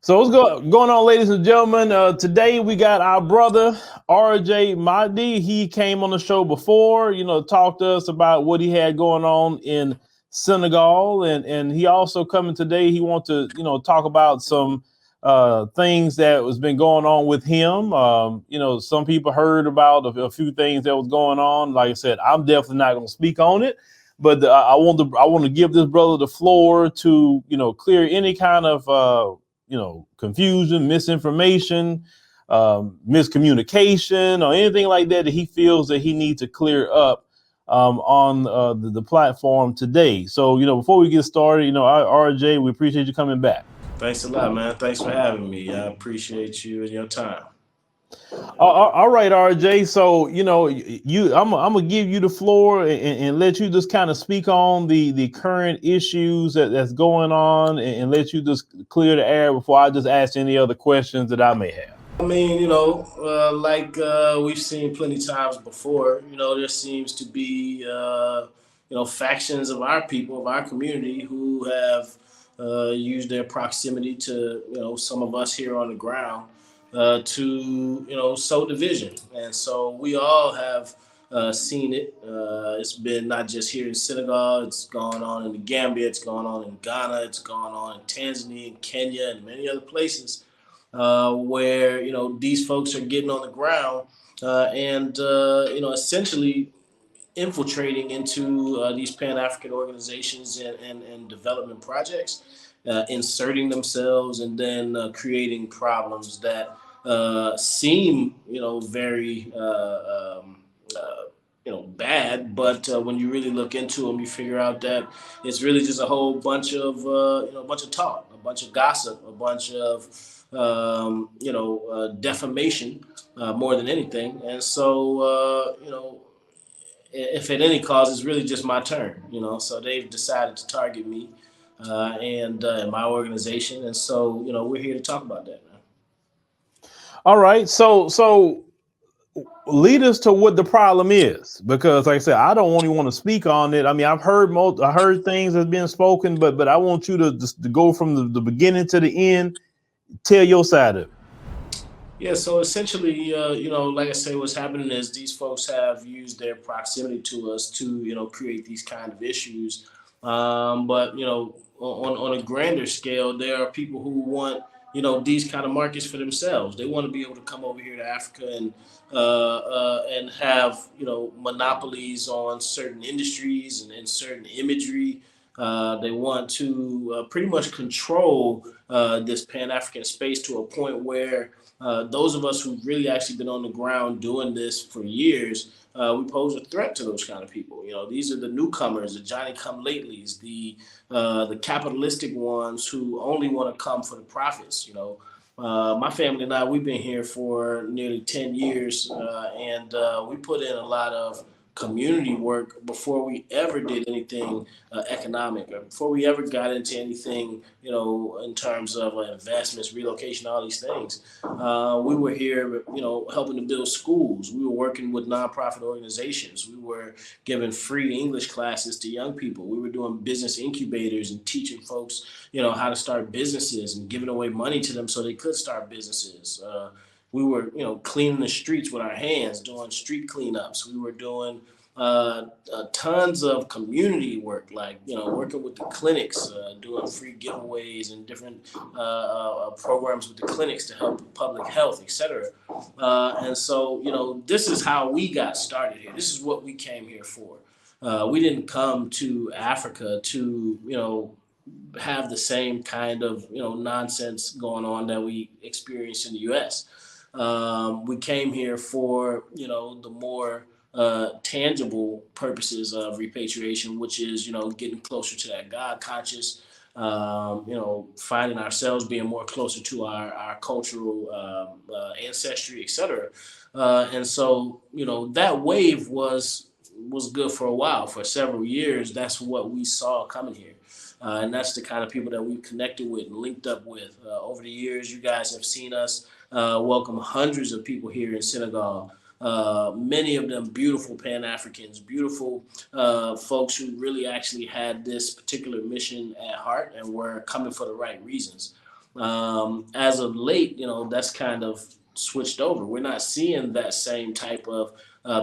So going on, ladies and gentlemen? Today we got our brother RJ Mahdi. He came on the show before, talked to us about what he had going on in Senegal, and he also coming today. He wants to, talk about some things that was been going on with him. Some people heard about a few things that was going on. Like I said, I'm definitely not going to speak on it, but I want to give this brother the floor to, clear any kind of confusion, misinformation, miscommunication, or anything like that he feels that he needs to clear up on the platform today. So, before we get started, RJ, we appreciate you coming back. Thanks a lot, man. Thanks for having me. I appreciate you and your time. All right, RJ. So, I'm gonna give you the floor and let you just kind of speak on the current issues that's going on, and let you just clear the air before I just ask any other questions that I may have. I mean, like we've seen plenty times before, there seems to be, factions of our people, of our community who have used their proximity to, some of us here on the ground to, sow division. And so we all have seen it. It's been not just here in Senegal, it's gone on in the Gambia, it's gone on in Ghana, it's gone on in Tanzania, and Kenya, and many other places where these folks are getting on the ground and essentially infiltrating into these Pan-African organizations and development projects, inserting themselves and then creating problems that seem very bad, but when you really look into them, you figure out that it's really just a whole bunch of a bunch of talk, a bunch of gossip, a bunch of defamation more than anything. And so if at any cause, it's really just my turn. So they've decided to target me and my organization, and so we're here to talk about that, man. All right. So lead us to what the problem is, because like I said, I don't only want to speak on it. I mean, I heard things that's been spoken, but I want you to just to go from the beginning to the end. Tell your side of it. Yeah, so essentially, like I say, what's happening is these folks have used their proximity to us to, create these kind of issues. But on a grander scale, there are people who want, these kind of markets for themselves. They want to be able to come over here to Africa and have, monopolies on certain industries and certain imagery. They want to pretty much control this Pan African space to a point where those of us who've really actually been on the ground doing this for years, we pose a threat to those kind of people. These are the newcomers, the Johnny come latelys, the capitalistic ones who only want to come for the profits. My family and I, we've been here for nearly 10 years, and we put in a lot of community work before we ever did anything economic, or before we ever got into anything, in terms of investments, relocation, all these things. We were here, helping to build schools. We were working with nonprofit organizations. We were giving free English classes to young people. We were doing business incubators and teaching folks, how to start businesses and giving away money to them so they could start businesses. We were, cleaning the streets with our hands, doing street cleanups. We were doing tons of community work, like, working with the clinics, doing free giveaways and different programs with the clinics to help with public health, etc. And so, this is how we got started here. This is what we came here for. We didn't come to Africa to, have the same kind of, nonsense going on that we experienced in the U.S. We came here for, the more tangible purposes of repatriation, which is, getting closer to that God conscious, finding ourselves being more closer to our cultural ancestry, etc. And so, that wave was good for a while, for several years. That's what we saw coming here. And that's the kind of people that we've connected with and linked up with. Over the years, you guys have seen us welcome hundreds of people here in Senegal. Many of them beautiful Pan-Africans, beautiful folks who really actually had this particular mission at heart and were coming for the right reasons. As of late, that's kind of switched over. We're not seeing that same type of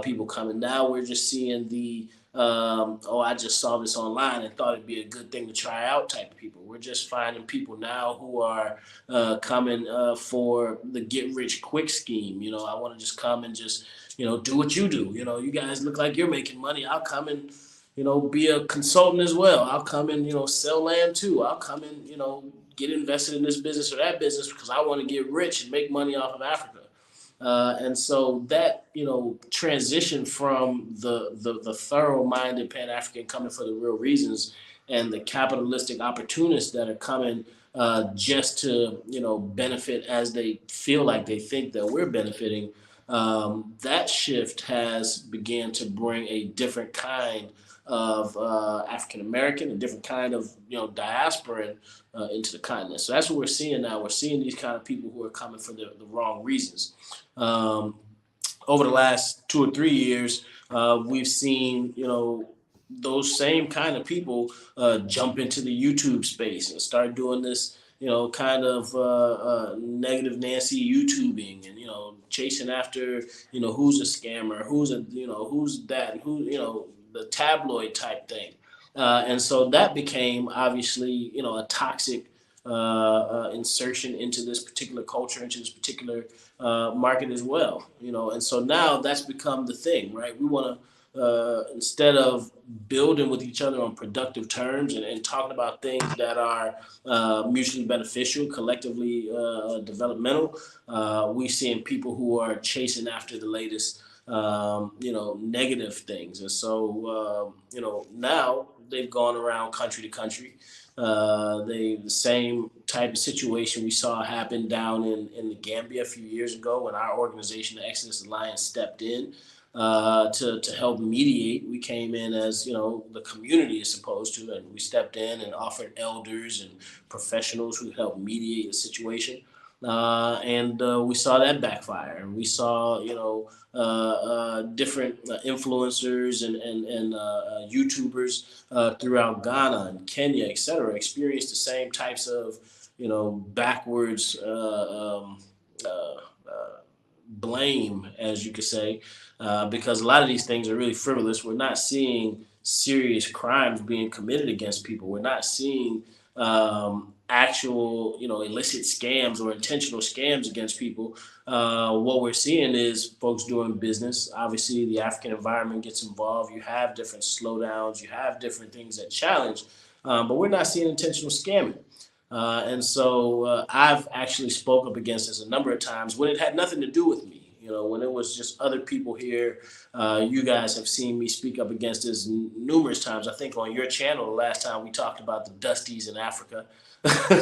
people coming. Now we're just seeing the oh, I just saw this online and thought it'd be a good thing to try out type of people. We're just finding people now who are coming for the get rich quick scheme. I want to just come and just do what you do. You guys look like you're making money. I'll come and be a consultant as well. I'll come and sell land too. I'll come and get invested in this business or that business because I want to get rich and make money off of Africa. And so that transition from the thorough-minded Pan-African coming for the real reasons and the capitalistic opportunists that are coming just to benefit as they feel like they think that we're benefiting. That shift has began to bring a different kind of African American, a different kind of diaspora into the continent. So that's what we're seeing now. We're seeing these kind of people who are coming for the wrong reasons. Over the last 2 or 3 years, we've seen those same kind of people jump into the YouTube space and start doing this kind of negative Nancy YouTubing and chasing after who's a scammer, who's that, who the tabloid type thing. And so that became obviously, a toxic insertion into this particular culture, into this particular market as well. And so now that's become the thing, right? We want to, instead of building with each other on productive terms and talking about things that are mutually beneficial, collectively developmental, we're seeing people who are chasing after the latest negative things. And so, now they've gone around country to country. The same type of situation we saw happen down in the Gambia a few years ago when our organization, the Exodus Alliance, stepped in to help mediate. We came in as, the community is supposed to, and we stepped in and offered elders and professionals who helped mediate the situation. And we saw that backfire. And we saw, different influencers and YouTubers throughout Ghana and Kenya, et cetera, experience the same types of, backwards blame, as you could say, because a lot of these things are really frivolous. We're not seeing serious crimes being committed against people. We're not seeing actual, illicit scams or intentional scams against people. What we're seeing is folks doing business. Obviously, the African environment gets involved. You have different slowdowns. You have different things that challenge, but we're not seeing intentional scamming. And so I've actually spoke up against this a number of times when it had nothing to do with me. When it was just other people here. You guys have seen me speak up against this numerous times. I think on your channel, the last time we talked about the Dusties in Africa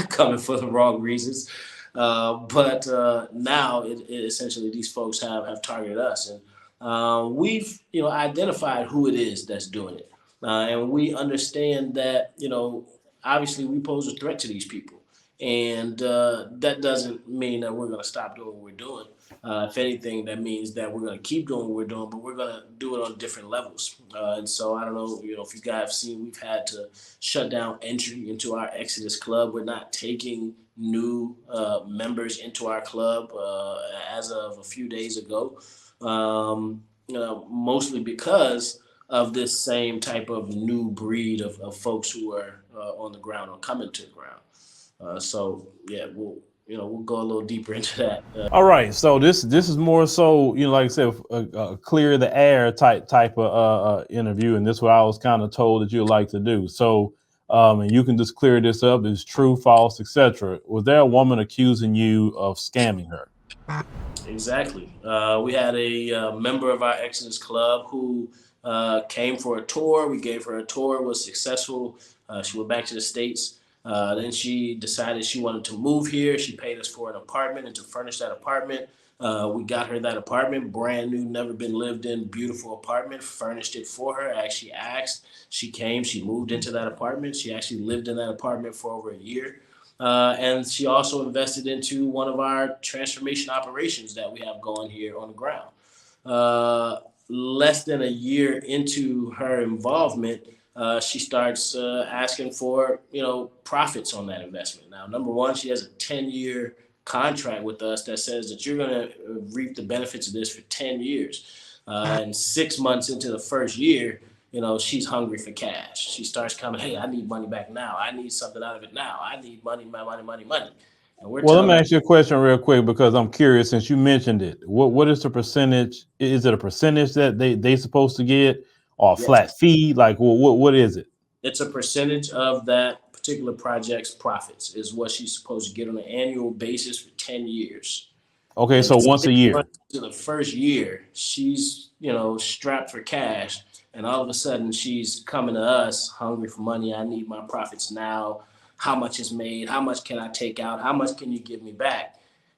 coming for the wrong reasons. But now it essentially these folks have targeted us. And we've, identified who it is that's doing it. And we understand that, obviously we pose a threat to these people. And that doesn't mean that we're going to stop doing what we're doing. If anything, that means that we're going to keep doing what we're doing, but we're going to do it on different levels. And so I don't know, if you guys have seen, we've had to shut down entry into our Exodus Club. We're not taking new members into our club as of a few days ago, mostly because of this same type of new breed of folks who are on the ground or coming to the ground. So yeah, we'll go a little deeper into that. All right, so this is more so, like I said, clear the air type of interview, and this is what I was kind of told that you'd like to do. So, and you can just clear this up: is true, false, etc. Was there a woman accusing you of scamming her? Exactly. We had a member of our Exodus Club who came for a tour. We gave her a tour. It was successful. She went back to the States. Then she decided she wanted to move here. She paid us for an apartment and to furnish that apartment. We got her that apartment, brand new, never been lived in, beautiful apartment, furnished it for her. As she asked, she came, she moved into that apartment. She actually lived in that apartment for over a year. And she also invested into one of our transformation operations that we have going here on the ground. Less than a year into her involvement, she starts asking for, profits on that investment. Now, number one, she has a 10-year contract with us that says that you're going to reap the benefits of this for 10 years. And 6 months into the first year, she's hungry for cash. She starts coming, hey, I need money back now. I need something out of it now. I need money, money. And we're Well, let telling me her, ask you a question real quick because I'm curious since you mentioned it. What is the percentage? Is it a percentage that they supposed to get or a yes, flat fee? Like what is it? it's a percentage of that particular project's profits is what she's supposed to get on an annual basis for 10 years. Okay, And so once a year. to the first year, she's, strapped for cash. And all of a sudden, she's coming to us hungry for money. I need my profits now. How much is made? How much can I take out? How much can you give me back?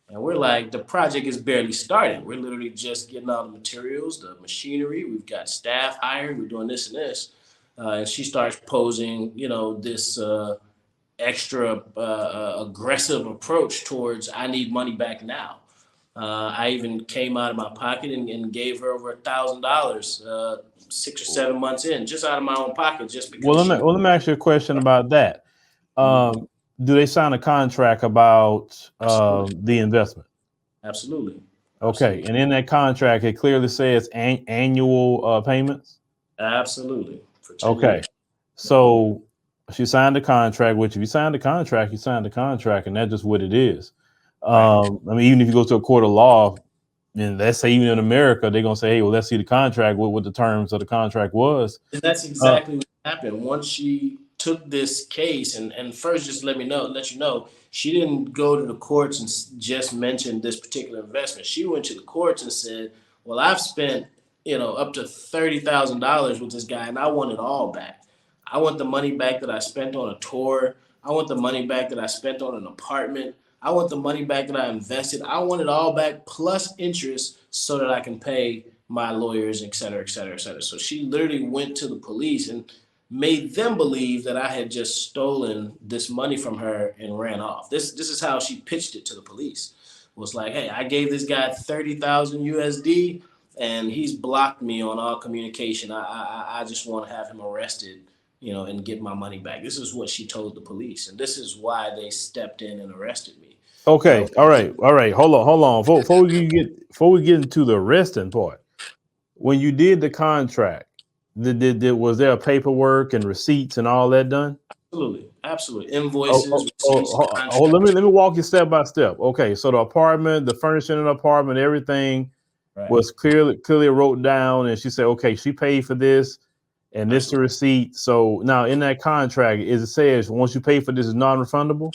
And we're like, the project is barely started. We're literally just getting all the materials, the machinery. We've got staff hired. We're doing this and this. And she starts posing, this extra aggressive approach towards, I need money back now. I even came out of my pocket and gave her over $1,000 6 or 7 months in, just out of my own pocket, just because Let me ask you a question about that. Mhm. Do they sign a contract about Absolutely. the investment? Absolutely. Okay, Absolutely. and in that contract, it clearly says annual payments. Absolutely. For 10 Okay, years. so she signed the contract. Which, if you sign the contract, you sign the contract, and that's just what it is. Right. I mean, even if you go to a court of law, and let's say even in America, they're gonna say, "Hey, well, let's see the contract. What the terms of the contract was." And that's Uh, exactly what happened. Once she took this case, and first, just let you know, she didn't go to the courts and just mention this particular investment. She went to the courts and said, "Well, I've spent, up to $30,000 with this guy, and I want it all back. I want the money back that I spent on a tour. I want the money back that I spent on an apartment. I want the money back that I invested. I want it all back plus interest so that I can pay my lawyers, et cetera, et cetera, et cetera." So she literally went to the police and made them believe that I had just stolen this money from her and ran off. This is how she pitched it to the police. It was like, hey, I gave this guy 30,000 USD and he's blocked me on all communication. I just want to have him arrested, and get my money back. This is what she told the police, and this is why they stepped in and arrested me. okay, Now, all right. Hold on. Before we get into the arresting part, when you did the contract, was there paperwork and receipts and all that done? absolutely, invoices, receipts, Let contracts. me walk you step by step. Okay, so the apartment, the furnishing in the apartment, everything Right, was clearly wrote down, and she said, okay, she paid for this, and this the absolutely. receipt. So now in that contract, is it says once you pay for this, is non-refundable?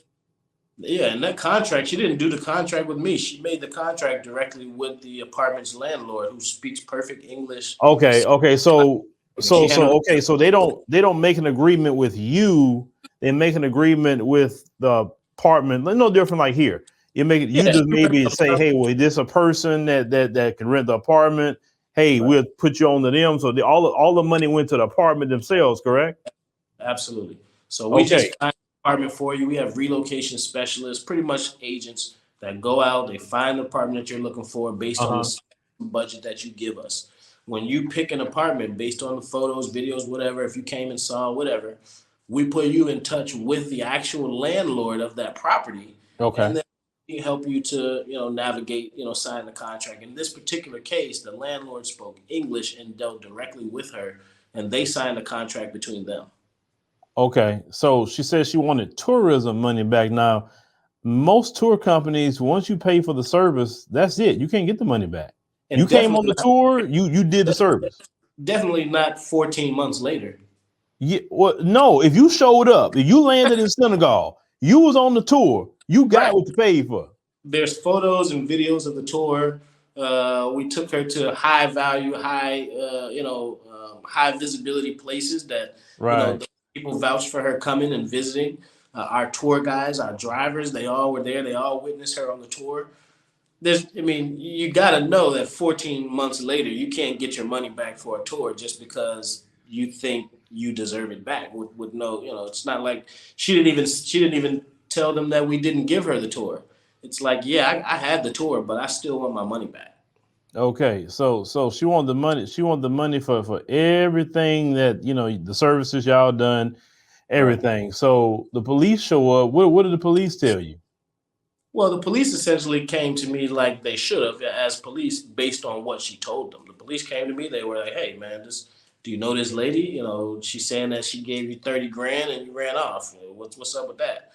Yeah, and that contract, she didn't do the contract with me. She made the contract directly with the apartment's landlord, who speaks perfect English. Okay. And she handled. So they don't make an agreement with you. They make an agreement with the apartment. No different like here. You Yeah, just maybe say, hey, well, this a person that can rent the apartment. Hey, right, we'll put you on to them. So all the money went to the apartment themselves, correct? absolutely. So we Okay. just find an apartment for you. We have relocation specialists, pretty much agents that go out. They find the apartment that you're looking for based on Uh-huh. the budget that you give us. When you pick an apartment based on the photos, videos, whatever, if you came and saw whatever, we put you in touch with the actual landlord of that property, Okay. and then we help you to navigate, sign the contract. In this particular case, the landlord spoke English and dealt directly with her, and they signed a contract between them. Okay. So she said she wanted tourism money back. Now, most tour companies, once you pay for the service, that's it. You can't get the money back. You And came on definitely the not, tour, you did the service. definitely not 14 months later. Yeah, well, no, if you showed up, if you landed in Senegal, you was on the tour, you got Right. what you paid for. There's photos and videos of the tour. We took her to high value, high visibility places that Right. the people vouched for her coming and visiting. Our tour guys, our drivers, they all were there. They all witnessed her on the tour. You got to know that 14 months later, you can't get your money back for a tour just because you think you deserve it back. With no, it's not like she didn't even tell them that we didn't give her the tour. It's like, yeah, I had the tour, but I still want my money back. Okay, so she wanted the money. She wanted the money for everything that the services y'all done, Right. everything. So the police show up. What did the police tell you? Well, the police essentially came to me like they should have as police based on what she told them. The police came to me. They were like, "Hey, man, do you know this lady? She's saying that she gave you 30 grand and you ran off. What's up with that?"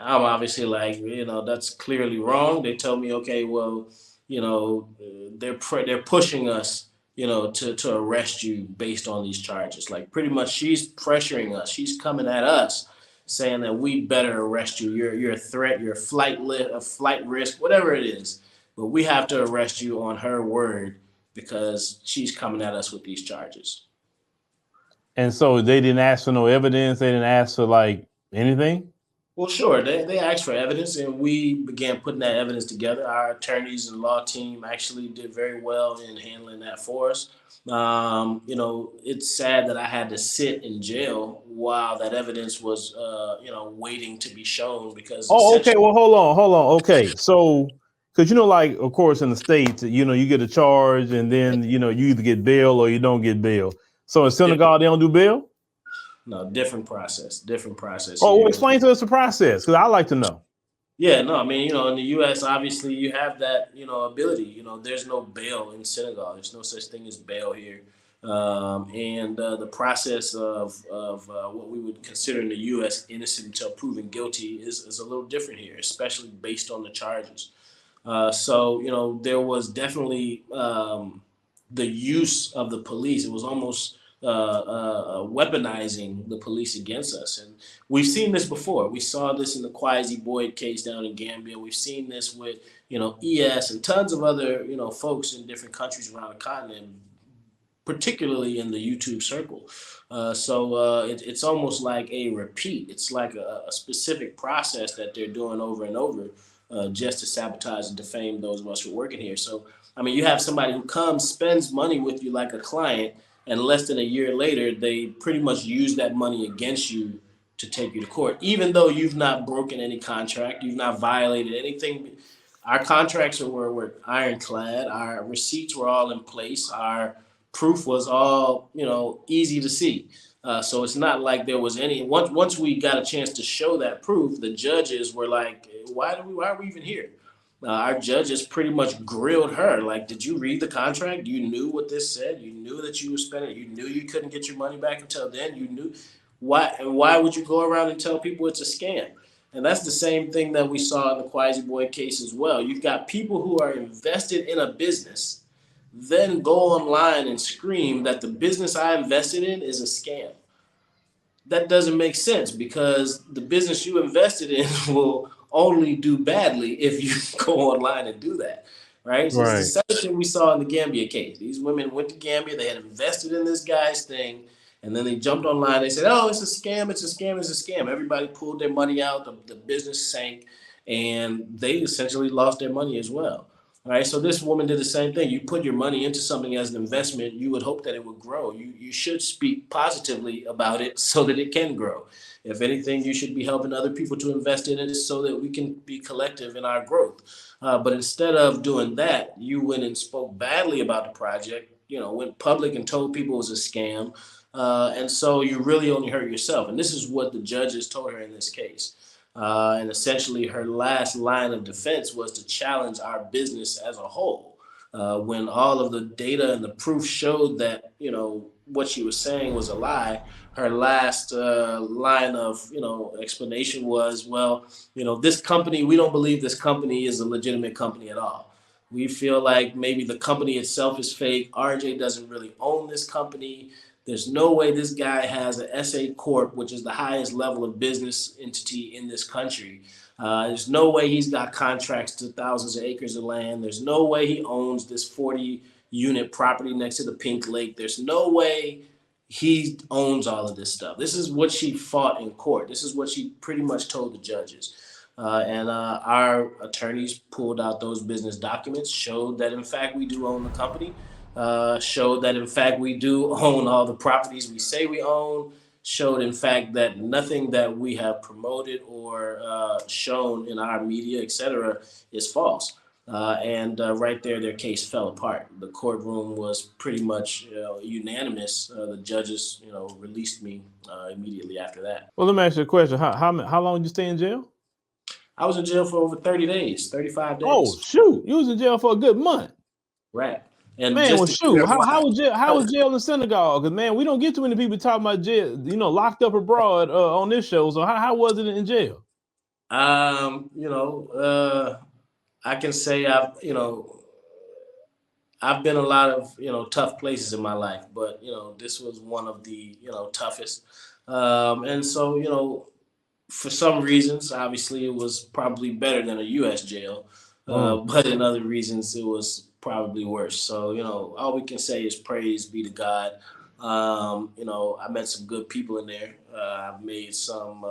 I'm obviously like, that's clearly wrong. They tell me, okay, well, they're pushing us, to arrest you based on these charges. Like pretty much, she's pressuring us. She's coming at us, saying that we better arrest you. You're a threat. You're a flight risk, whatever it is. But we have to arrest you on her word because she's coming at us with these charges. And so they didn't ask for no evidence. They didn't ask for like anything. Well, sure. They asked for evidence, and we began putting that evidence together. Our attorneys and law team actually did very well in handling that for us. It's sad that I had to sit in jail while that evidence was, waiting to be shown because Oh, okay. essentially, Well, hold on. Okay, so because like, of course, in the states, you get a charge, and then you either get bail or you don't get bail. So in Senegal, they don't do bail. no, different process Oh, well, here. explain to us the process, because I like to know. Yeah, no, I mean, in the U.S., obviously you have that, ability. There's no bail in Senegal. There's no such thing as bail here. And the process of what we would consider in the U.S. innocent until proven guilty is a little different here, especially based on the charges. So there was definitely the use of the police. It was almost weaponizing the police against us. And we've seen this before. We saw this in the Kwesi Boyd case down in Gambia. We've seen this with, ES and tons of other, folks in different countries around the continent, particularly in the YouTube circle. It's almost like a repeat. It's like a specific process that they're doing over and over just to sabotage and defame those of us who are working here. So, I mean, you have somebody who comes, spends money with you like a client, and less than a year later, they pretty much use that money against you to take you to court, even though you've not broken any contract, you've not violated anything. Our contracts were ironclad. Our receipts were all in place. Our proof was all, easy to see. So it's not like there was any. Once we got a chance to show that proof, the judges were like, "Why are we even here?" Our judges pretty much grilled her. Like, did you read the contract? You knew what this said. You knew that you were spending. You knew you couldn't get your money back until then. You knew why. And why would you go around and tell people it's a scam? And that's the same thing that we saw in the Kwesi Boyd case as well. You've got people who are invested in a business, then go online and scream that the business I invested in is a scam. That doesn't make sense because the business you invested in will only do badly if you go online and do that, right? So it's the Right. same thing we saw in the Gambia case. These women went to Gambia, they had invested in this guy's thing, and then they jumped online. They said, "Oh, it's a scam! It's a scam! It's a scam!" Everybody pulled their money out. The business sank, and they essentially lost their money as well. All right, so this woman did the same thing. You put your money into something as an investment, you would hope that it would grow. You should speak positively about it so that it can grow. If anything, you should be helping other people to invest in it so that we can be collective in our growth. But instead of doing that, you went and spoke badly about the project, went public and told people it was a scam. And so you really only hurt yourself. And this is what the judges told her in this case. And essentially, her last line of defense was to challenge our business as a whole. When all of the data and the proof showed that, what she was saying was a lie, her last line of, explanation was, well, this company, we don't believe this company is a legitimate company at all. We feel like maybe the company itself is fake. RJ doesn't really own this company. There's no way this guy has an SA Corp, which is the highest level of business entity in this country. There's no way he's got contracts to thousands of acres of land. There's no way he owns this 40-unit property next to the Pink Lake. There's no way he owns all of this stuff. This is what she fought in court. This is what she pretty much told the judges. And our attorneys pulled out those business documents, showed that, in fact, we do own the company. Showed that, in fact, we do own all the properties we say we own, showed, in fact, that nothing that we have promoted or shown in our media, et cetera, is false. And right there, their case fell apart. The courtroom was pretty much unanimous. The judges, released me immediately after that. Well, let me ask you a question. How long did you stay in jail? I was in jail for over 30 days, 35 Oh days. shoot, you was in jail for a good month. Right. And Man, well, just to shoot. clear How why, was jail? How was jail in Senegal? Because man, we don't get too many people talking about jail, locked up abroad on this show. So how was it in jail? I can say I've been a lot of tough places in my life, but this was one of the toughest. And so for some reasons, obviously, it was probably better than a U.S. jail, but in other reasons, it was probably worse. So all we can say is praise be to God. I met some good people in there. I've made some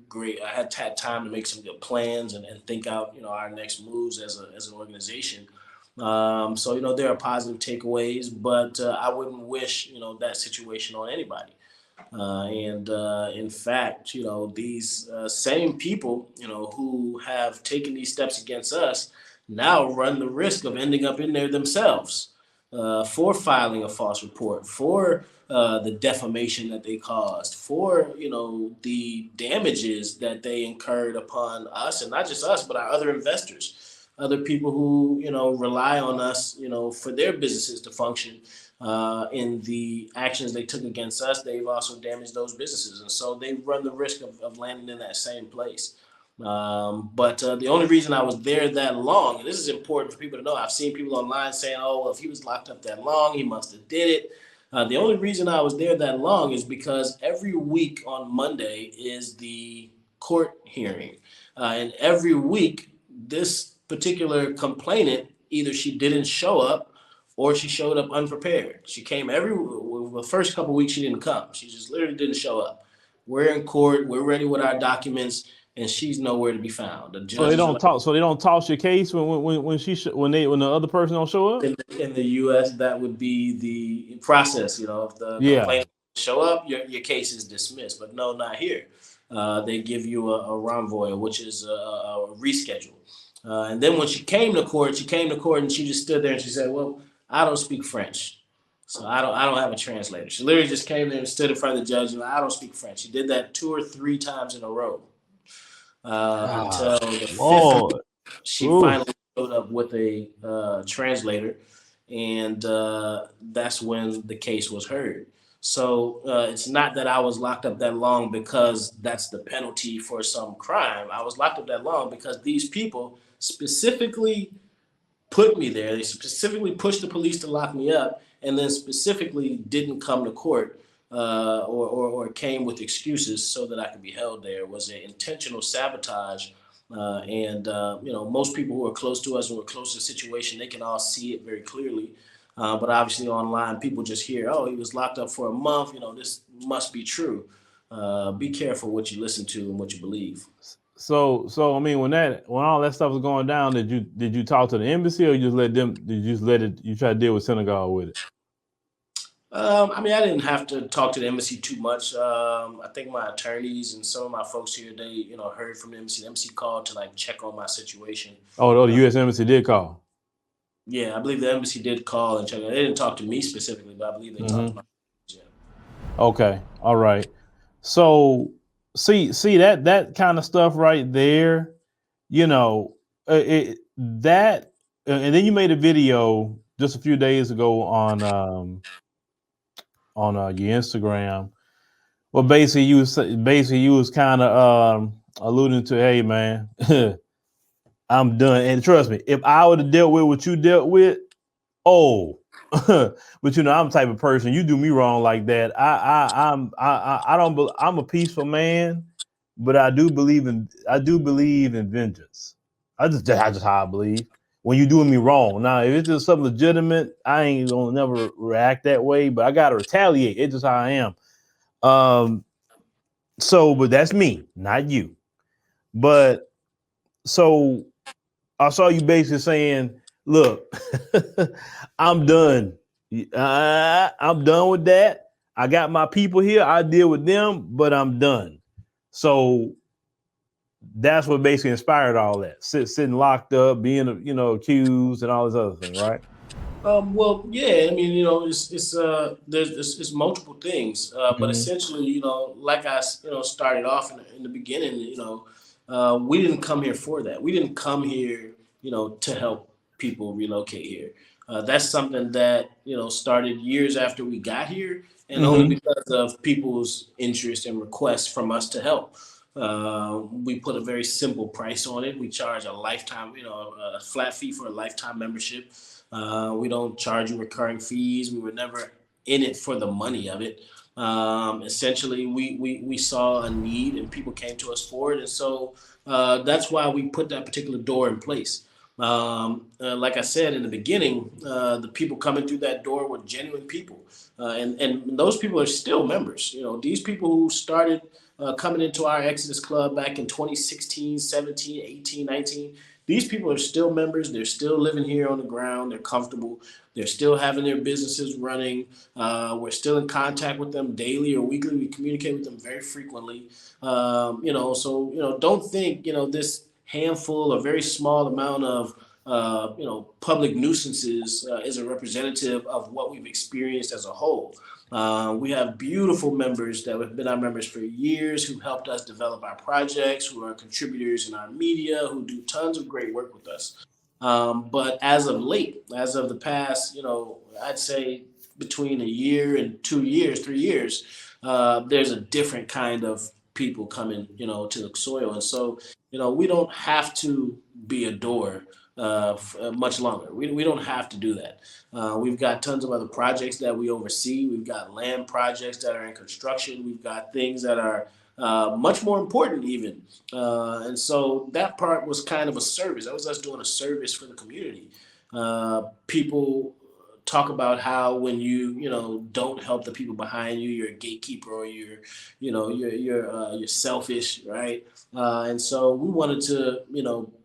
great. I had time to make some good plans and think out our next moves as an organization. So there are positive takeaways, but I wouldn't wish that situation on anybody. And in fact, these same people, who have taken these steps against us, now run the risk of ending up in there themselves for filing a false report, for the defamation that they caused, for the damages that they incurred upon us, and not just us, but our other investors, other people who rely on us, for their businesses to function. In the actions they took against us, they've also damaged those businesses. And so they run the risk of landing in that same place. But the only reason I was there that long, and this is important for people to know, I've seen people online saying, oh, well, if he was locked up that long, he must have did it. The only reason I was there that long is because every week on Monday is the court hearing. And every week, this particular complainant, either she didn't show up or she showed up unprepared. She came the first couple of weeks she didn't come. She just literally didn't show up. We're in court. We're ready with our documents, and she's nowhere to be found. The So they judges are don't like, talk. So they don't toss your case when the other person don't show up. in the U.S., that would be the process. If the Yeah. complainant show up, your case is dismissed. But no, not here. They give you a renvoi, which is a reschedule. And then when she came to court, and she just stood there and she said, "Well, I don't speak French, so I don't have a translator." She literally just came there and stood in front of the judge and like, I don't speak French. She did that 2 or 3 times in a row until the fifth week, she finally showed up with a translator, and that's when the case was heard. So it's not that I was locked up that long because that's the penalty for some crime. I was locked up that long because these people specifically put me there. They specifically pushed the police to lock me up, and then specifically didn't come to court or came with excuses so that I could be held there. It was an intentional sabotage. And most people who are close to us and who are close to the situation, they can all see it very clearly. But obviously online, people just hear, oh, he was locked up for a month. This must be true. Be careful what you listen to and what you believe. So I mean, when all that stuff was going down, did you talk to the embassy, or you just let them? Did you just let it? You try to deal with Senegal with it? I didn't have to talk to the embassy too much. I think my attorneys and some of my folks here, they heard from the embassy. The embassy called to check on my situation. Oh, the U.S. embassy did call. Yeah, I believe the embassy did call and check. They didn't talk to me specifically, but I believe they talked to my. Yeah. Okay, all right. So see that kind of stuff right there, that, and then you made a video just a few days ago on your Instagram. Well, basically you was kind of alluding to, hey man, I'm done. And trust me, if I would have dealt with what you dealt with, oh, but I'm the type of person, you do me wrong like that, I'm a peaceful man, but I do believe in vengeance. That's just how I believe. When you doing me wrong. Now, if it's just something legitimate, I ain't gonna never react that way, but I gotta retaliate. It's just how I am. But that's me, not you. But so I saw you basically saying, look, I'm done. I'm done with that. I got my people here. I deal with them, but I'm done. So that's what basically inspired all that. Sitting locked up, being accused, and all this other thing, right? Well, yeah, I mean, it's multiple things, but Mm-hmm. essentially, like I, started off in the beginning, we didn't come here for that. We didn't come here, to help people relocate here. That's something that started years after we got here, and only Mm-hmm. because of people's interest and requests from us to help. We put a very simple price on it. We charge a lifetime, a flat fee for a lifetime membership. We don't charge you recurring fees. We were never in it for the money of it. Essentially, we saw a need and people came to us for it. And so that's why we put that particular door in place. Like I said in the beginning, the people coming through that door were genuine people. And those people are still members. These people who started coming into our Exodus Club back in 2016, 17, 18, 19, these people are still members. They're still living here on the ground. They're comfortable. They're still having their businesses running. We're still in contact with them daily or weekly. We communicate with them very frequently. Don't think, this handful or very small amount of, public nuisances is a representative of what we've experienced as a whole. We have beautiful members that have been our members for years, who helped us develop our projects, who are contributors in our media, who do tons of great work with us. But as of late, as of the past, I'd say between a year and 2 years, 3 years, there's a different kind of people coming, to the soil. And so, we don't have to be a door much longer. We don't have to do that. We've got tons of other projects that we oversee. We've got land projects that are in construction. We've got things that are much more important even. And so that part was kind of a service. That was us doing a service for the community. People talk about how when you don't help the people behind you, you're a gatekeeper, or you're selfish, right? And so we wanted to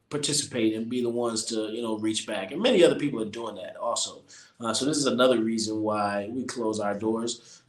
participate and be the ones to reach back, and many other people are doing that also. So this is another reason why we close our doors.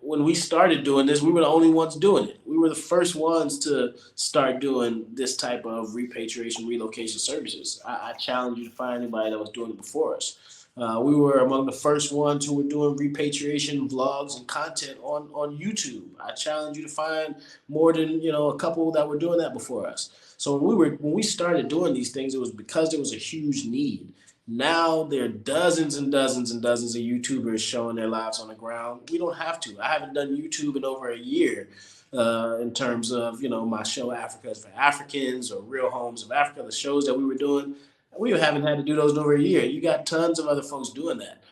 When we started doing this, we were the only ones doing it. We were the first ones to start doing this type of repatriation, relocation services. I challenge you to find anybody that was doing it before us. We were among the first ones who were doing repatriation vlogs and content on YouTube. I challenge you to find more than a couple that were doing that before us. So when we started doing these things, it was because there was a huge need. Now there are dozens and dozens and dozens of YouTubers showing their lives on the ground. We don't have to. I haven't done YouTube in over a year in terms of, my show Africa is for Africans or Real Homes of Africa, the shows that we were doing. We haven't had to do those in over a year. You got tons of other folks doing that.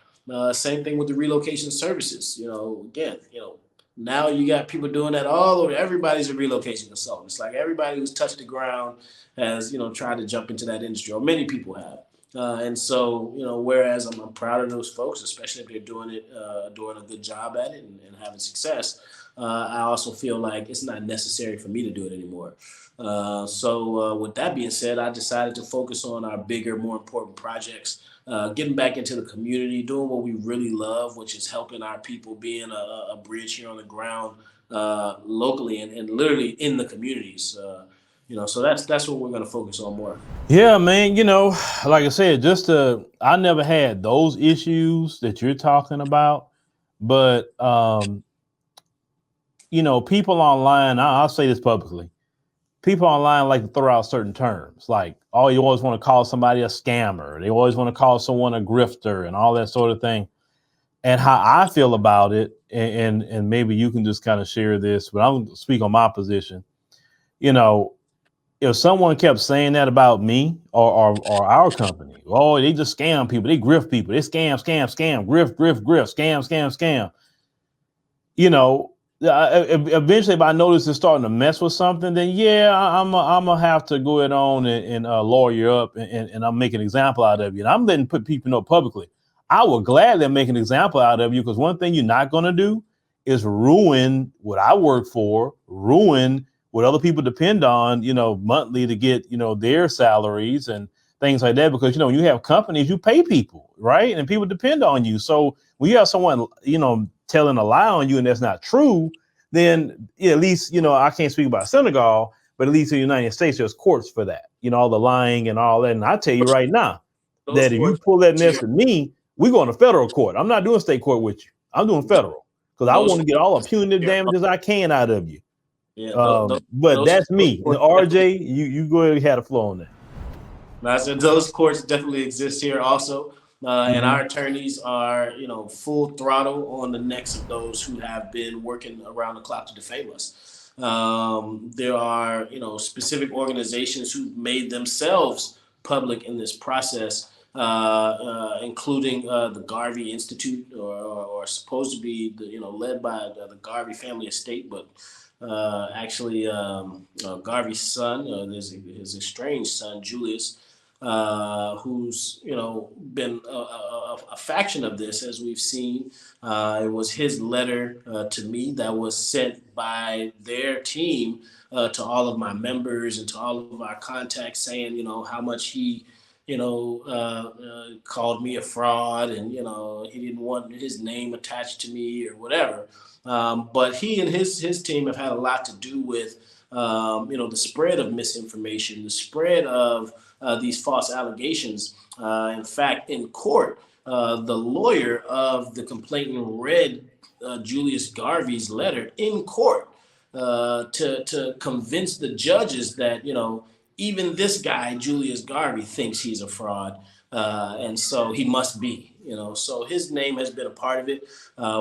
Same thing with the relocation services. Now you got people doing that all over. Everybody's a relocation consultant. It's like everybody who's touched the ground has, tried to jump into that industry, or many people have. And so, whereas I'm proud of those folks, especially if they're doing a good job at it and having success, I also feel like it's not necessary for me to do it anymore. With that being said, I decided to focus on our bigger, more important projects, getting back into the community, doing what we really love, which is helping our people, being a bridge here on the ground locally and literally in the communities. So that's what we're going to focus on more. Yeah, man. Like I said, I never had those issues that you're talking about, but people online, I'll say this publicly. People online like to throw out certain terms, like, oh, you always want to call somebody a scammer. They always want to call someone a grifter and all that sort of thing. And how I feel about it, and maybe you can just kind of share this, but I'm going to speak on my position. If someone kept saying that about me or our company, oh, they just scam people, they grift people, they scam, grift, scam. Eventually, if I notice it's starting to mess with something, then yeah, I'm gonna have to go ahead on and lawyer up, and I'm making an example out of you. And I'm letting people know publicly, I will gladly make an example out of you, because one thing you're not gonna do is ruin what I work for, ruin what other people depend on, monthly to get, their salaries and things like that. Because, you have companies, you pay people, right? And people depend on you. So when you have someone, telling a lie on you and that's not true, then at least, I can't speak about Senegal, but at least in the United States, there's courts for that. You know, all the lying and all that. And I tell you right now that if you pull that mess with me, we're going to federal court. I'm not doing state court with you. I'm doing federal because I want to get all the punitive damages I can out of you. Yeah, but that's me. RJ, you go ahead and have the flow on that. I said those courts definitely exist here also. And our attorneys are, you know, full throttle on the necks of those who have been working around the clock to defame us. There are, you know, specific organizations who made themselves public in this process, including the Garvey Institute, or supposed to be, led by the Garvey family estate, but actually Garvey's son, his estranged son, Julius, who's been a faction of this, as we've seen. It was his letter to me that was sent by their team to all of my members and to all of our contacts, saying how much he called me a fraud, and he didn't want his name attached to me or whatever. But he and his team have had a lot to do with the spread of misinformation, the spread of these false allegations. In fact, in court, the lawyer of the complainant read Julius Garvey's letter in court to convince the judges that, even this guy, Julius Garvey, thinks he's a fraud. And so he must be, so his name has been a part of it.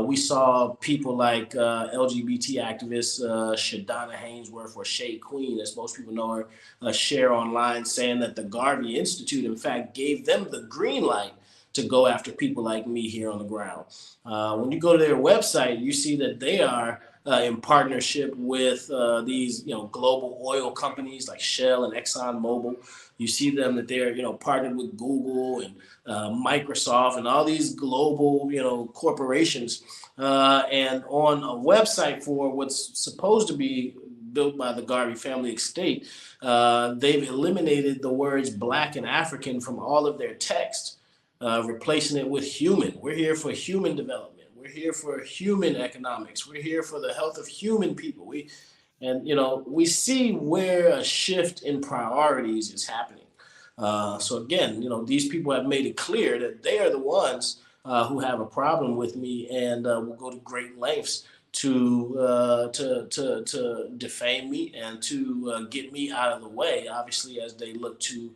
We saw people like LGBT activist Shadonna Hainsworth, or Shay Queen, as most people know her, share online saying that the Garvey Institute, in fact, gave them the green light to go after people like me here on the ground. When you go to their website, you see that they are in partnership with these global oil companies like Shell and ExxonMobil. You see them that they're partnered with Google and Microsoft and all these global corporations. And on a website for what's supposed to be built by the Garvey family estate, they've eliminated the words Black and African from all of their text, replacing it with human. We're here for human development. We're here for human economics. We're here for the health of human people. We see where a shift in priorities is happening. So again, these people have made it clear that they are the ones who have a problem with me, and will go to great lengths to defame me and to get me out of the way, obviously, as they look to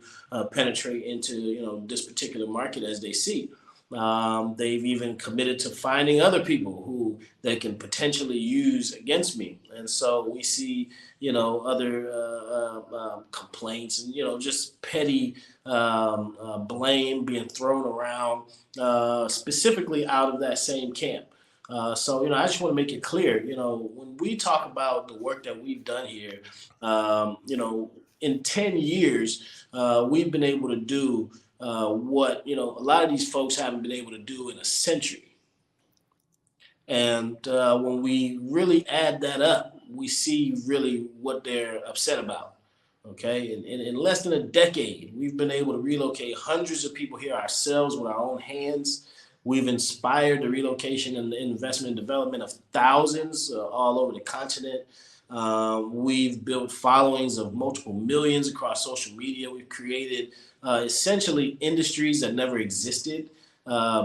penetrate into this particular market as they see. They've even committed to finding other people who they can potentially use against me. And so we see, other complaints and, just petty blame being thrown around, specifically out of that same camp. So, I just want to make it clear, when we talk about the work that we've done here, in 10 years, we've been able to do what a lot of these folks haven't been able to do in a century. And when we really add that up, we see really what they're upset about. Okay, in less than a decade, we've been able to relocate hundreds of people here ourselves with our own hands. We've inspired the relocation and the investment and development of thousands all over the continent. We've built followings of multiple millions across social media. We've created essentially industries that never existed,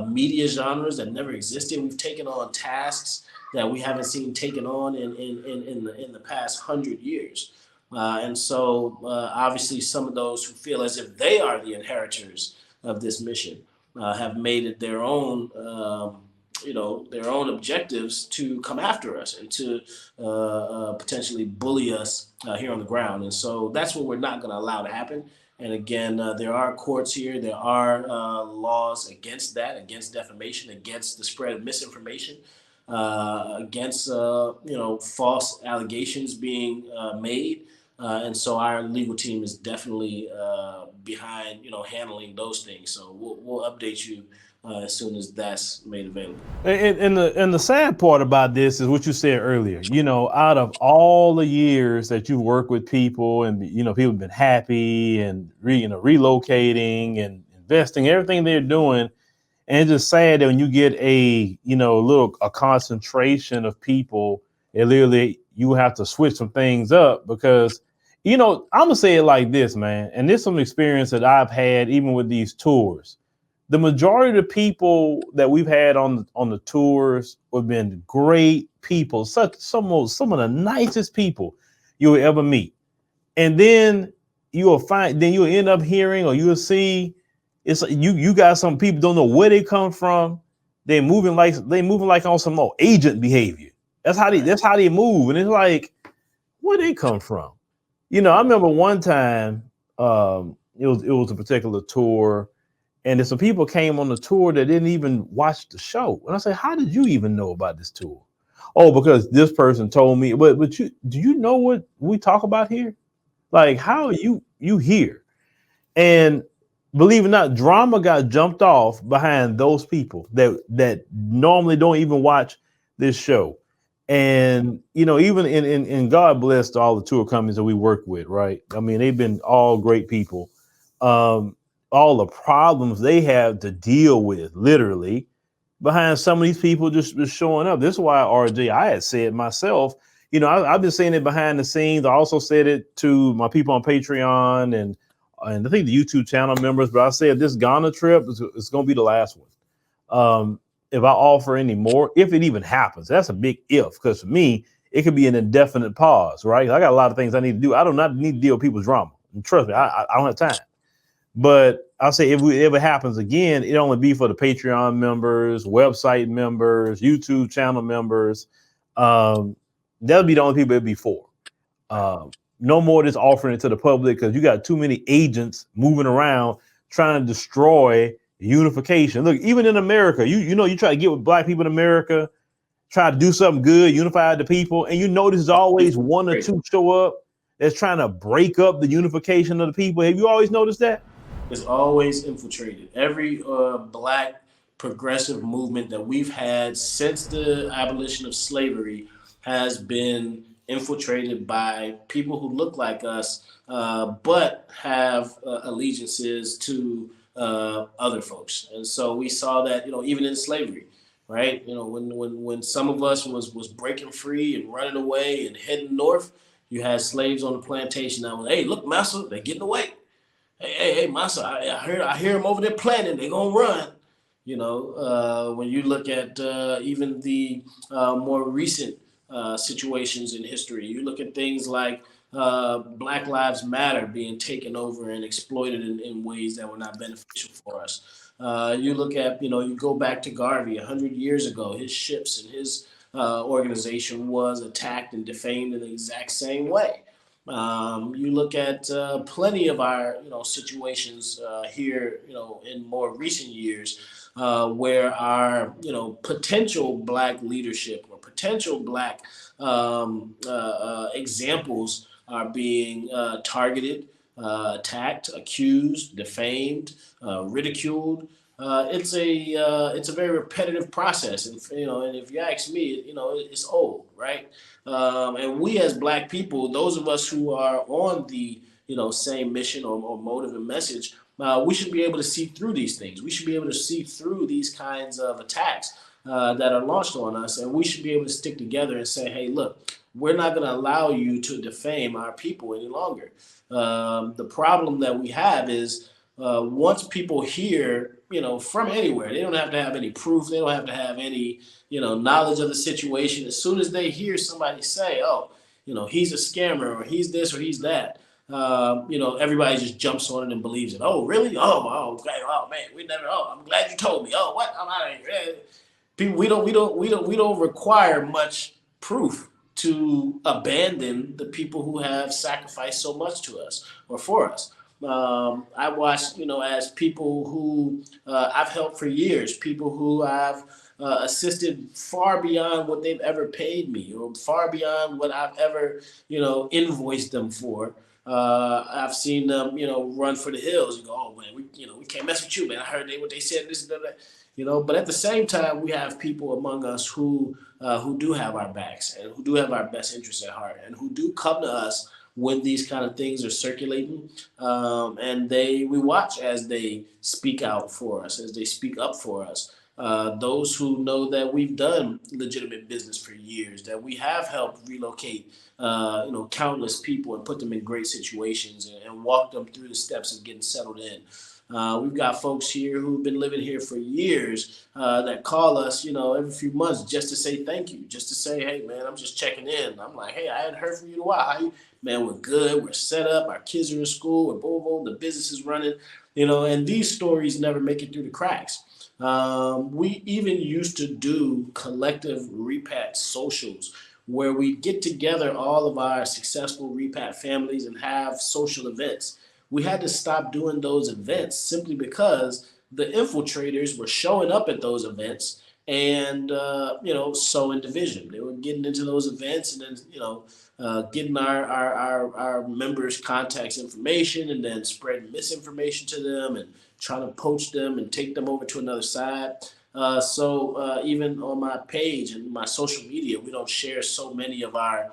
media genres that never existed. We've taken on tasks that we haven't seen taken on in the past 100 years. And so obviously some of those who feel as if they are the inheritors of this mission have made it their own their own objectives to come after us and to potentially bully us here on the ground. And so that's what we're not going to allow to happen. And again, there are courts here. There are laws against that, against defamation, against the spread of misinformation, against false allegations being made. And so our legal team is definitely behind handling those things. So we'll update you as soon as that's made available. And the sad part about this is what you said earlier. Out of all the years that you work with people, and people have been happy and relocating and investing, everything they're doing, and it's just sad that when you get a concentration of people, literally you have to switch some things up, because You know, I'm gonna say it like this, man, and this is some experience that I've had even with these tours. The majority of the people that we've had on the tours have been great people, such some of the nicest people you will ever meet. And then you'll end up hearing or you'll see it's you got some people don't know where they come from. They moving like on some more agent behavior. That's how they move, and it's like where they come from. You know, I remember one time it was a particular tour, and then some people came on the tour that didn't even watch the show. And I said, "How did you even know about this tour?" Oh, because this person told me. But you do you know what we talk about here? Like, how are you here? And believe it or not, drama got jumped off behind those people that normally don't even watch this show. And even in God bless all the tour companies that we work with, right? I mean, they've been all great people. Um, all the problems they have to deal with, literally, behind some of these people just showing up. This is why RJ, I had said myself, I've been saying it behind the scenes. I also said it to my people on Patreon and I think the YouTube channel members. But I said this Ghana trip is going to be the last one. If I offer any more, if it even happens, that's a big if. Because for me, it could be an indefinite pause, right? I got a lot of things I need to do. I do not need to deal with people's drama. And trust me, I don't have time. But I'll say if it ever happens again, it only be for the Patreon members, website members, YouTube channel members. That'll be the only people it'd be for. No more just offering it to the public because you got too many agents moving around trying to destroy unification. Look, even in America, you try to get with black people in America, try to do something good, unify the people, and there's always one or two show up that's trying to break up the unification of the people. Have you always noticed that? Is always infiltrated. Every black progressive movement that we've had since the abolition of slavery has been infiltrated by people who look like us, but have allegiances to other folks. And so we saw that, even in slavery, right? When some of us was breaking free and running away and heading north, you had slaves on the plantation that was, hey, look, master, they're getting away. Hey, Massa, I hear them over there planning. They're gonna run. When you look at even the more recent situations in history, you look at things like Black Lives Matter being taken over and exploited in ways that were not beneficial for us. You look at, you go back to Garvey 100 years ago. His ships and his organization was attacked and defamed in the exact same way. You look at plenty of our, situations here, in more recent years, where our, potential black leadership or potential black examples are being targeted, attacked, accused, defamed, ridiculed. It's a very repetitive process, and if you ask me, it's old, right? And we as black people, those of us who are on the same mission or motive and message, we should be able to see through these things. We should be able to see through these kinds of attacks that are launched on us, and we should be able to stick together and say, hey, look, we're not going to allow you to defame our people any longer. The problem that we have is once people hear, from anywhere, they don't have to have any proof. They don't have to have any, knowledge of the situation. As soon as they hear somebody say, oh, he's a scammer or he's this or he's that, everybody just jumps on it and believes it. Oh, really? Oh, okay. Oh, man, we never. Oh, I'm glad you told me. Oh, what? I'm out of here. People, we don't require much proof to abandon the people who have sacrificed so much to us or for us. I watched, as people who I've helped for years, people who I've assisted far beyond what they've ever paid me or far beyond what I've ever, invoiced them for. I've seen them, run for the hills and go, oh man, we can't mess with you, man. I heard what they said, this and that. But at the same time, we have people among us who do have our backs and who do have our best interests at heart and who do come to us when these kind of things are circulating, and we watch as they speak out for us, as they speak up for us. Those who know that we've done legitimate business for years, that we have helped relocate countless people and put them in great situations and walk them through the steps of getting settled in. We've got folks here who've been living here for years that call us, every few months just to say thank you, just to say, hey, man, I'm just checking in. I'm like, hey, I hadn't heard from you in a while. How you? Man, we're good. We're set up. Our kids are in school. We're boom. The business is running, and these stories never make it through the cracks. We even used to do collective repat socials where we get together all of our successful repat families and have social events. We had to stop doing those events simply because the infiltrators were showing up at those events and sowing division. They were getting into those events and then getting our members' contacts information and then spreading misinformation to them and trying to poach them and take them over to another side. So even on my page and my social media, we don't share so many of our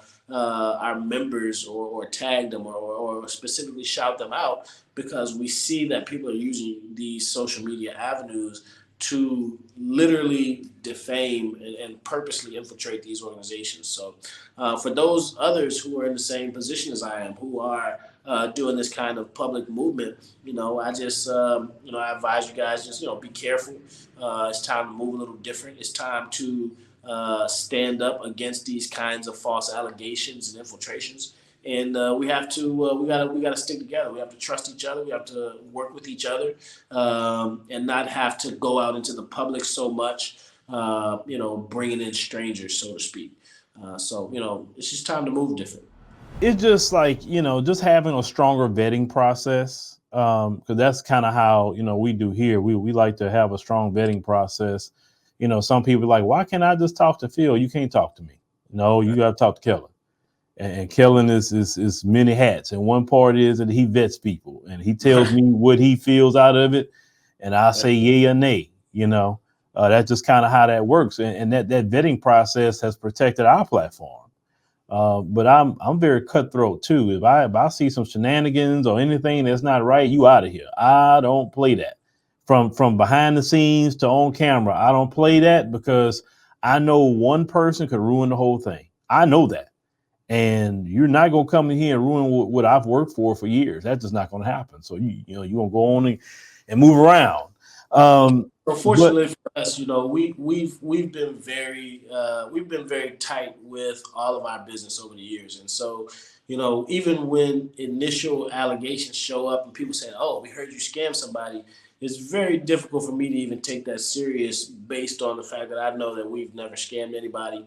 members or tag them or specifically shout them out because we see that people are using these social media avenues to literally defame and purposely infiltrate these organizations. So for those others who are in the same position as I am, who are doing this kind of public movement, I just, I advise you guys just, be careful. It's time to move a little different. It's time to stand up against these kinds of false allegations and infiltrations. And we have to, we gotta stick together. We have to trust each other. We have to work with each other, and not have to go out into the public so much, bringing in strangers, so to speak. So it's just time to move different. It's just like, just having a stronger vetting process. Because that's kind of how, we do here. We like to have a strong vetting process. Some people are like, why can't I just talk to Phil? You can't talk to me. No, you got to talk to Kellen. And Kellen is many hats. And one part is that he vets people and he tells me what he feels out of it. And I say yay or nay, that's just kind of how that works. And that vetting process has protected our platform. But I'm very cutthroat too. If I see some shenanigans or anything that's not right, you out of here. I don't play that. From behind the scenes to on camera, I don't play that because I know one person could ruin the whole thing. I know that. And you're not going to come in here and ruin what I've worked for years. That's just not going to happen. So you're going to go on and move around. Unfortunately for us, we've been very tight with all of our business over the years, and so even when initial allegations show up and people say, "Oh, we heard you scam somebody," it's very difficult for me to even take that serious based on the fact that I know that we've never scammed anybody.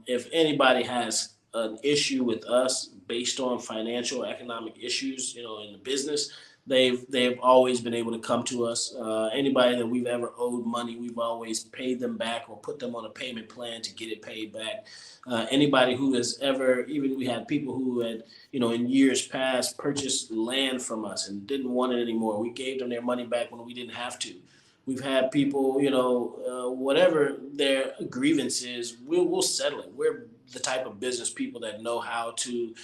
If anybody has an issue with us based on financial economic issues, in the business, they've always been able to come to us. Anybody that we've ever owed money, we've always paid them back or put them on a payment plan to get it paid back. Anybody who has ever, even we had people who had, in years past purchased land from us and didn't want it anymore. We gave them their money back when we didn't have to. We've had people, whatever their grievance is, we'll settle it. We're the type of business people that know how to,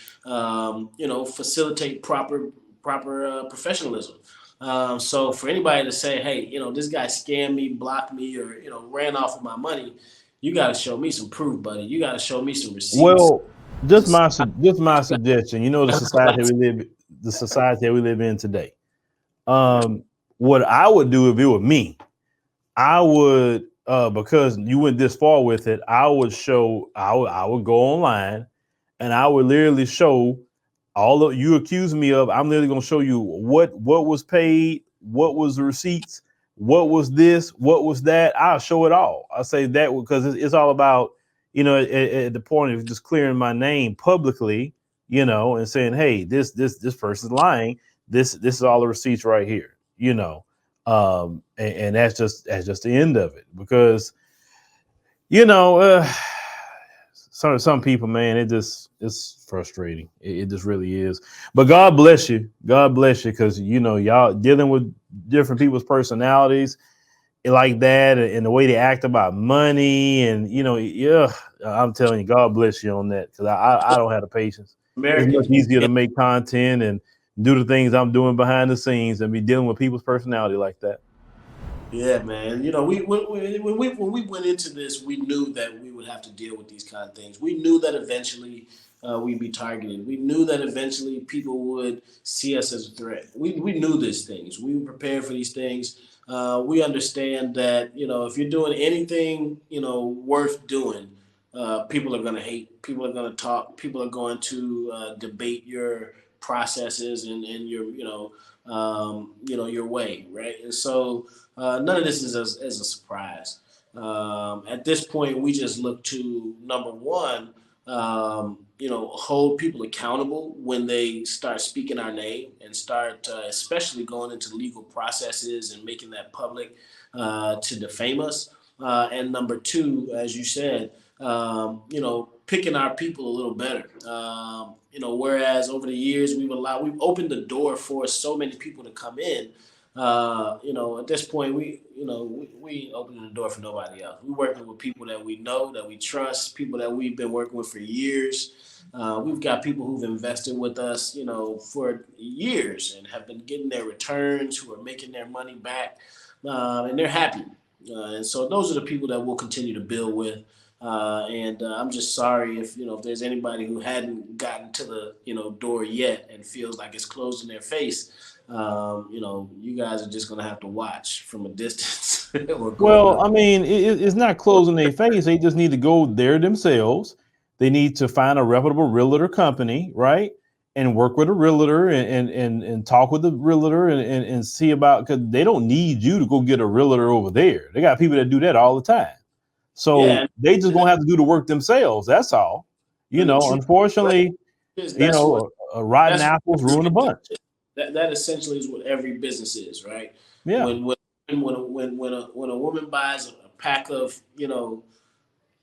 facilitate proper professionalism. So for anybody to say, hey, this guy scammed me, blocked me, or ran off with my money, you got to show me some proof, buddy. You got to show me some receipts. Well, just my suggestion. The society that we live in today. What I would do if it were me, I would because you went this far with it, I would go online and I would literally show all of you accuse me of. I'm literally going to show you what was paid, what was the receipts, what was this, what was that. I'll show it all. I say that because it's all about, at the point of just clearing my name publicly, and saying, hey, this person's lying. This is all the receipts right here, and that's just the end of it because, some people, man, it's frustrating. It just really is. But God bless you. God bless you. Cause y'all dealing with different people's personalities like that and the way they act about money. And, I'm telling you, God bless you on that. Cause I don't have the patience. It's much easier to make content and do the things I'm doing behind the scenes and be dealing with people's personality like that. Yeah, man. When we went into this, we knew that we would have to deal with these kind of things. We knew that eventually we'd be targeted. We knew that eventually people would see us as a threat. We knew these things. We were prepared for these things. We understand that, if you're doing anything, worth doing, people are going to hate. People are going to talk. People are going to debate your processes and your, your way, right? And so none of this is as a surprise. At this point, we just look to number one, hold people accountable when they start speaking our name and start, especially going into legal processes and making that public to defame us. And number two, as you said, picking our people a little better. Whereas over the years we've opened the door for so many people to come in. At this point, we ain't opening the door for nobody else. We're working with people that we know, that we trust, people that we've been working with for years. We've got people who've invested with us, for years and have been getting their returns, who are making their money back, and they're happy. And so those are the people that we'll continue to build with. And I'm just sorry if there's anybody who hadn't gotten to the door yet and feels like it's closed in their face. You guys are just gonna have to watch from a distance. Well, I mean, it's not closing their face. They just need to go there themselves. They need to find a reputable realtor company, right? And work with a realtor and talk with the realtor and see about, because they don't need you to go get a realtor over there. They got people that do that all the time. So they just gonna have to do the work themselves. That's all. Unfortunately, rotten apples ruin a bunch. That essentially is what every business is, right? Yeah. When a woman buys a pack of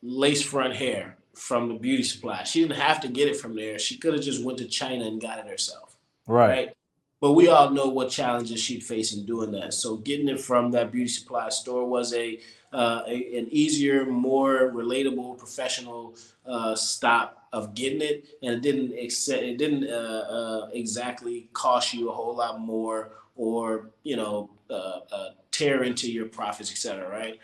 lace front hair from the beauty supply, she didn't have to get it from there. She could have just went to China and got it herself, right? But we all know what challenges she'd face in doing that. So getting it from that beauty supply store was an easier, more relatable, professional stop of getting it, and it didn't exactly cost you a whole lot more or tear into your profits, etc. Right?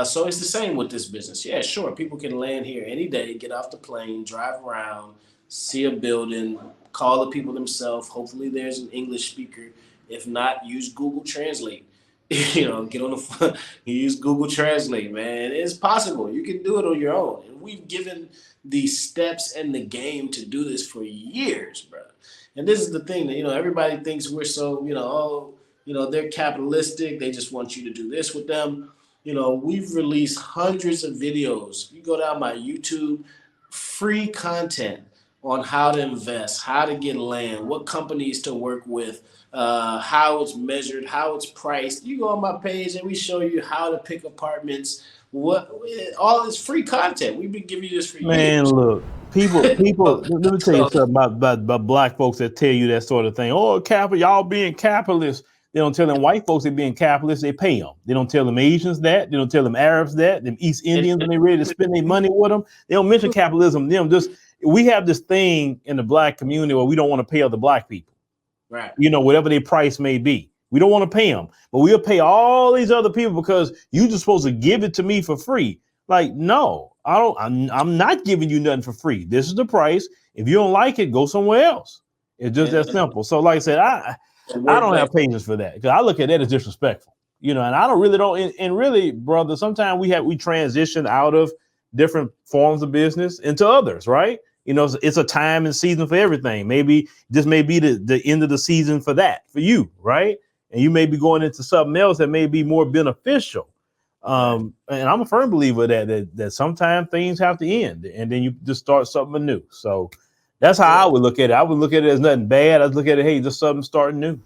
So it's the same with this business. Yeah, sure, people can land here any day, get off the plane, drive around, see a building, call the people themselves. Hopefully there's an English speaker. If not, use Google Translate. Get on the phone, use Google Translate, man. It's possible. You can do it on your own. And we've given the steps and the game to do this for years, bro. And this is the thing that, everybody thinks we're so, they're capitalistic. They just want you to do this with them. We've released hundreds of videos. You go down my YouTube, free content on how to invest, how to get land, what companies to work with, how it's measured, how it's priced. You go on my page and we show you how to pick apartments. All this free content. We've been giving you this for years. Man, look, people. Let me tell you something about black folks that tell you that sort of thing. Oh, y'all being capitalist. They don't tell them white folks they're being capitalist. They pay them. They don't tell them Asians that. They don't tell them Arabs that. Them East Indians when they ready to spend their money with them. They don't mention capitalism. We have this thing in the black community where we don't want to pay other black people. Right. Whatever their price may be. We don't want to pay them, but we'll pay all these other people because you just supposed to give it to me for free. Like, no, I don't. I'm not giving you nothing for free. This is the price. If you don't like it, go somewhere else. It's just that simple. So, like I said, I don't have patience for that because I look at that as disrespectful. And I don't. And really, brother, sometimes we transition out of different forms of business into others, right? It's a time and season for everything. Maybe this may be the end of the season for you, right? And you may be going into something else that may be more beneficial. And I'm a firm believer that sometimes things have to end and then you just start something new. So that's how I would look at it. I would look at it as nothing bad. I'd look at it, hey, just something starting new.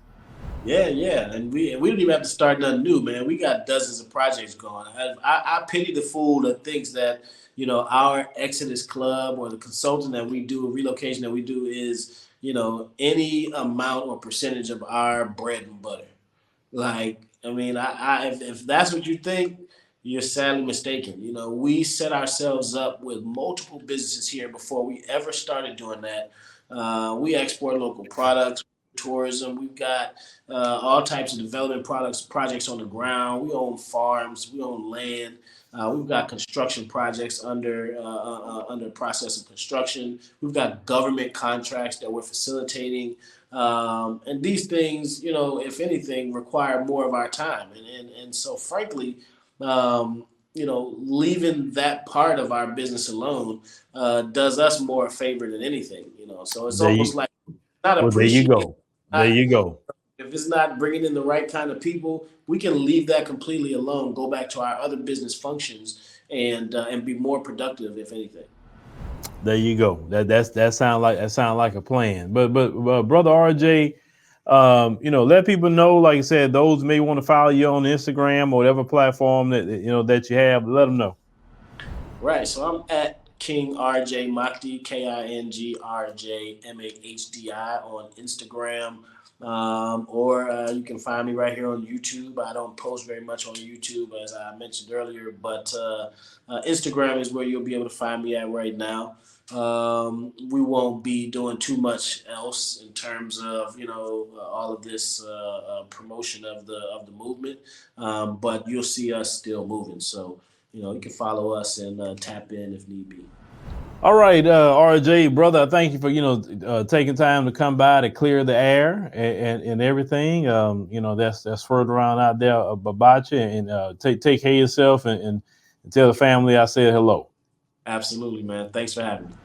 Yeah. And we don't even have to start nothing new, man. We got dozens of projects going. I pity the fool that thinks that, our Exodus Club or the consulting that we do, relocation that we do is, any amount or percentage of our bread and butter. Like, I mean, if that's what you think, you're sadly mistaken. We set ourselves up with multiple businesses here before we ever started doing that. We export local products, tourism. We've got all types of development projects on the ground. We own farms. We own land. We've got construction projects under process of construction. We've got government contracts that we're facilitating. And these things, you know, if anything, require more of our time. And so, frankly, you know, leaving that part of our business alone does us more a favor than anything, you know. So it's almost like not well, there you appreciated. go. There you go. If it's not bringing in the right kind of people, we can leave that completely alone, go back to our other business functions, and be more productive, if anything. There you go. That sounds like a plan. But brother RJ, you know, let people know, like I said, those may want to follow you on Instagram or whatever platform that you know that you have. Let them know. Right. So I'm at King RJ Mahdi, KINGRJ MAHDI on Instagram. Or you can find me right here on YouTube. I don't post very much on YouTube, as I mentioned earlier, but Instagram is where you'll be able to find me at right now. We won't be doing too much else in terms of, you know, all of this promotion of the movement, but you'll see us still moving. So, you know, you can follow us and tap in if need be. All right, RJ, brother, I thank you for, you know, taking time to come by to clear the air and everything. You know, that's further around out there about you, and take care of yourself and tell the family I said hello. Absolutely, man. Thanks for having me.